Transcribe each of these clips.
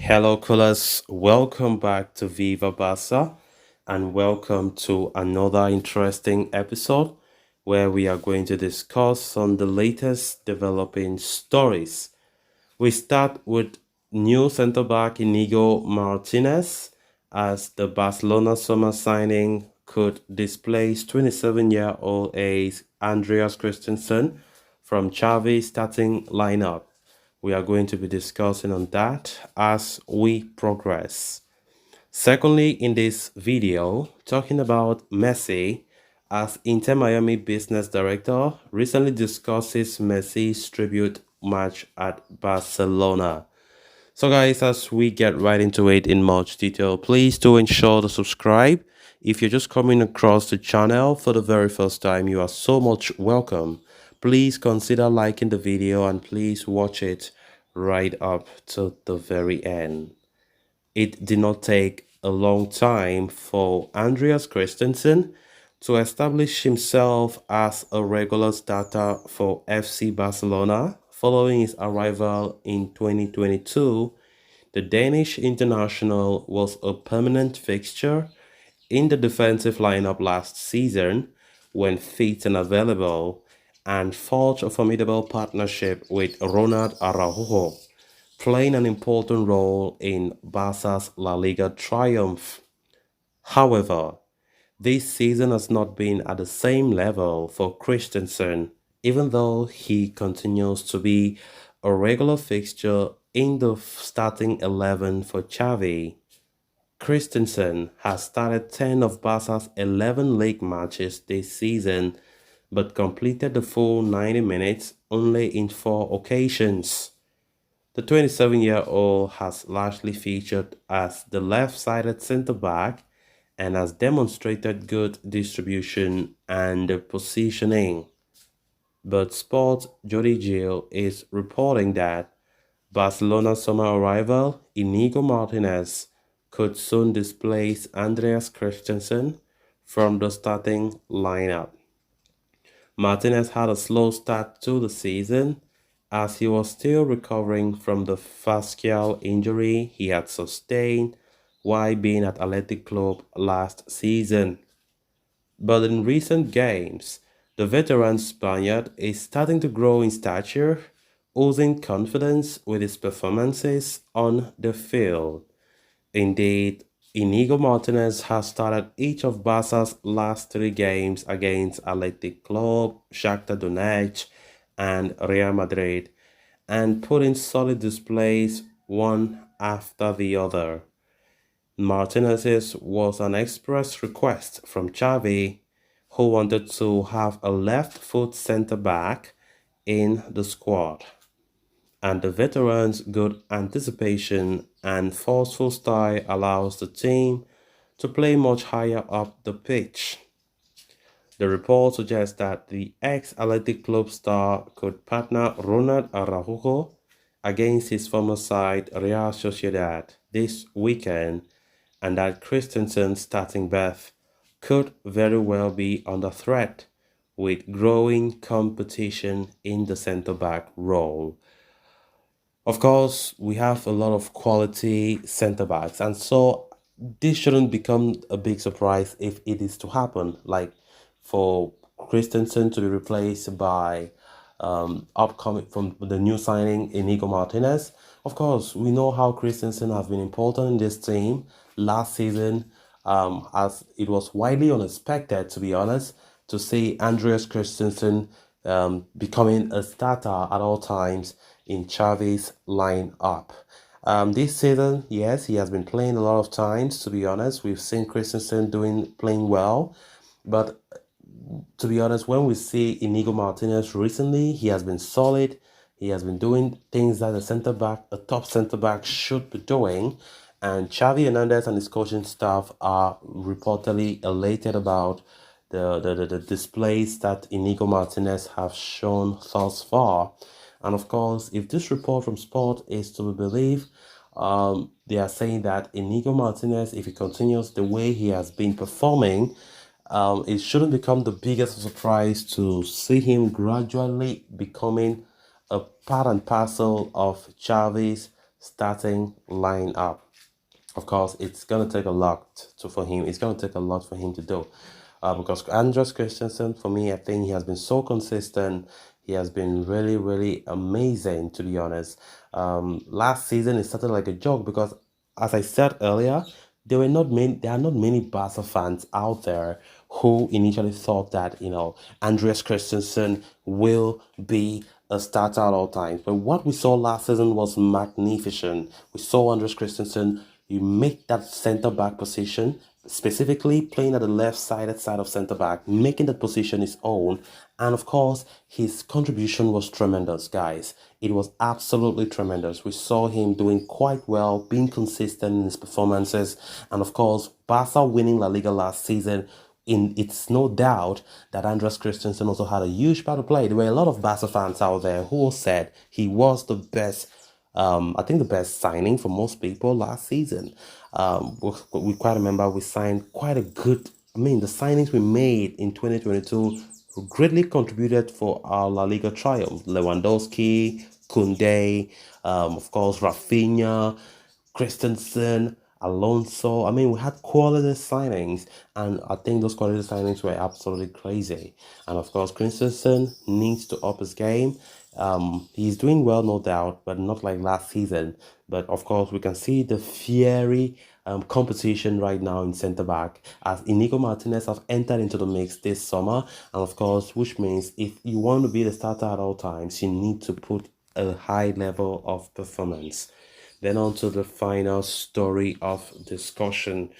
Hello, callers. Welcome back to Viva Barca and welcome to another interesting episode where we are going to discuss on the latest developing stories. We start with new centre back Inigo Martinez as the Barcelona summer signing could displace 27-year-old ace Andreas Christensen from Xavi's starting lineup. We are going to be discussing on that as we progress. Secondly, in this video, talking about Messi as Inter Miami business director recently discusses Messi's tribute match at Barcelona. So guys, as we get right into it in much detail, please do ensure to subscribe. If you're just coming across the channel for the very first time, you are so much welcome. Please consider liking the video and please watch it right up to the very end. It did not take a long time for Andreas Christensen to establish himself as a regular starter for FC Barcelona following his arrival in 2022. The Danish international was a permanent fixture in the defensive lineup last season when fit and available, and forged a formidable partnership with Ronald Araujo, playing an important role in Barca's La Liga triumph. However, this season has not been at the same level for Christensen, even though he continues to be a regular fixture in the starting 11 for Xavi. Christensen has started 10 of Barca's 11 league matches this season, but completed the full 90 minutes only in 4 occasions. The 27-year-old has largely featured as the left-sided centre-back and has demonstrated good distribution and positioning. But Sports Jody Gill is reporting that Barcelona summer arrival Inigo Martinez could soon displace Andreas Christensen from the starting lineup. Martinez had a slow start to the season as he was still recovering from the fascial injury he had sustained while being at Athletic Club last season. But in recent games, the veteran Spaniard is starting to grow in stature, oozing confidence with his performances on the field. Indeed, Inigo Martinez has started each of Barca's last 3 games against Athletic Club, Shakhtar Donetsk, and Real Madrid, and put in solid displays one after the other. Martinez's was an express request from Xavi, who wanted to have a left-foot centre-back in the squad, and the veteran's good anticipation and forceful style allows the team to play much higher up the pitch. The report suggests that the ex-Athletic Club star could partner Ronald Araujo against his former side Real Sociedad this weekend, and that Christensen's starting berth could very well be under threat with growing competition in the centre-back role. Of course, we have a lot of quality centre backs, and so this shouldn't become a big surprise if it is to happen. Like for Christensen to be replaced by upcoming from the new signing Inigo Martinez. Of course, we know how Christensen has been important in this team last season, as it was widely unexpected, to be honest, to see Andreas Christensen becoming a starter at all times in Xavi's lineup. This season, yes, he has been playing a lot of times. To be honest, we've seen Christensen playing well, but to be honest, when we see Inigo Martinez recently, he has been solid. He has been doing things that a top centre back should be doing. And Xavi Hernandez and his coaching staff are reportedly elated about the displays that Inigo Martinez have shown thus far. And of course, if this report from Sport is to be believed, they are saying that Inigo Martinez, if he continues the way he has been performing, it shouldn't become the biggest surprise to see him gradually becoming a part and parcel of Xavi's starting lineup. Of course, it's gonna take a lot for him. It's gonna take a lot for him to do, because Andres Christensen, for me, I think he has been so consistent. He has been really, really amazing, to be honest. Last season it started like a joke because, as I said earlier, there are not many Barca fans out there who initially thought that Andreas Christensen will be a starter at all times. But what we saw last season was magnificent. We saw Andreas Christensen, you make that center back position, specifically playing at the left-sided side of center back, making that position his own. And of course, his contribution was tremendous, guys. It was absolutely tremendous. We saw him doing quite well, being consistent in his performances. And of course, Barca winning La Liga last season, it's no doubt that Andres Christensen also had a huge part to play. There were a lot of Barca fans out there who said he was the best, I think the best signing for most people last season. We quite remember we signed quite a good, the signings we made in 2022 greatly contributed for our La Liga triumph. Lewandowski, Koundé, of course, Rafinha, Christensen, Alonso. We had quality signings, and I think those quality signings were absolutely crazy. And of course, Christensen needs to up his game. He's doing well, no doubt, but not like last season. But of course, we can see the fiery competition right now in centre back as Inigo Martinez have entered into the mix this summer, and of course, which means if you want to be the starter at all times, you need to put a high level of performance. Then on to the final story of discussion.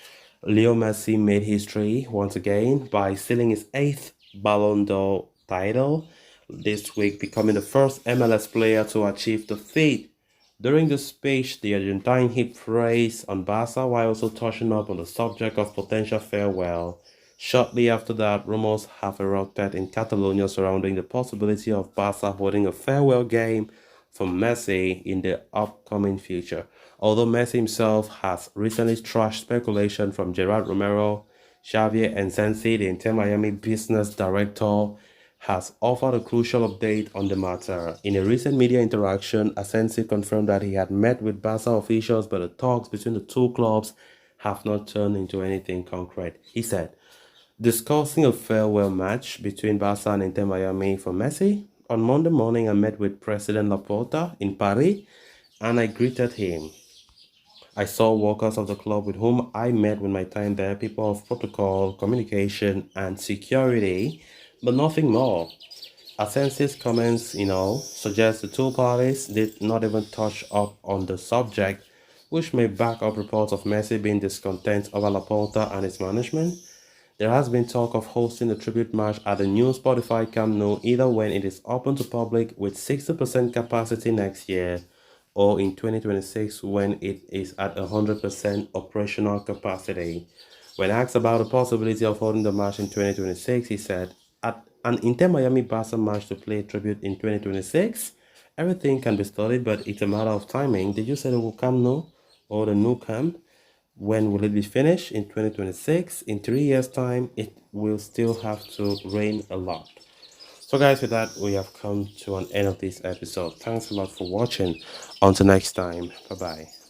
Leo Messi made history once again by sealing his 8th Ballon d'Or title this week, becoming the first MLS player to achieve the feat. During the speech, the Argentine heaped praise on Barca while also touching up on the subject of potential farewell. Shortly after that, rumors have erupted in Catalonia surrounding the possibility of Barca holding a farewell game for Messi in the upcoming future. Although Messi himself has recently trashed speculation from Gerard Romero, Xavier Ensensi, the Inter Miami business director, has offered a crucial update on the matter. In a recent media interaction, Asensi confirmed that he had met with Barca officials, but the talks between the two clubs have not turned into anything concrete. He said, discussing a farewell match between Barca and Inter Miami for Messi, on Monday morning I met with President Laporta in Paris and I greeted him. I saw workers of the club with whom I met with my time there, people of protocol, communication, and security, but nothing more. Asensi's comments, suggest the two parties did not even touch up on the subject, which may back up reports of Messi being discontent over Laporta and his management. There has been talk of hosting a tribute match at the new Spotify Camp Nou either when it is open to public with 60% capacity next year or in 2026 when it is at 100% operational capacity. When asked about the possibility of holding the match in 2026, he said, at an Inter Miami Barca match to play tribute in 2026, everything can be studied, but it's a matter of timing. Did you say the Camp Nou or the new camp? When will it be finished? In 2026? In 3 years' time, it will still have to rain a lot. So guys, with that, we have come to an end of this episode. Thanks a lot for watching. Until next time, bye-bye.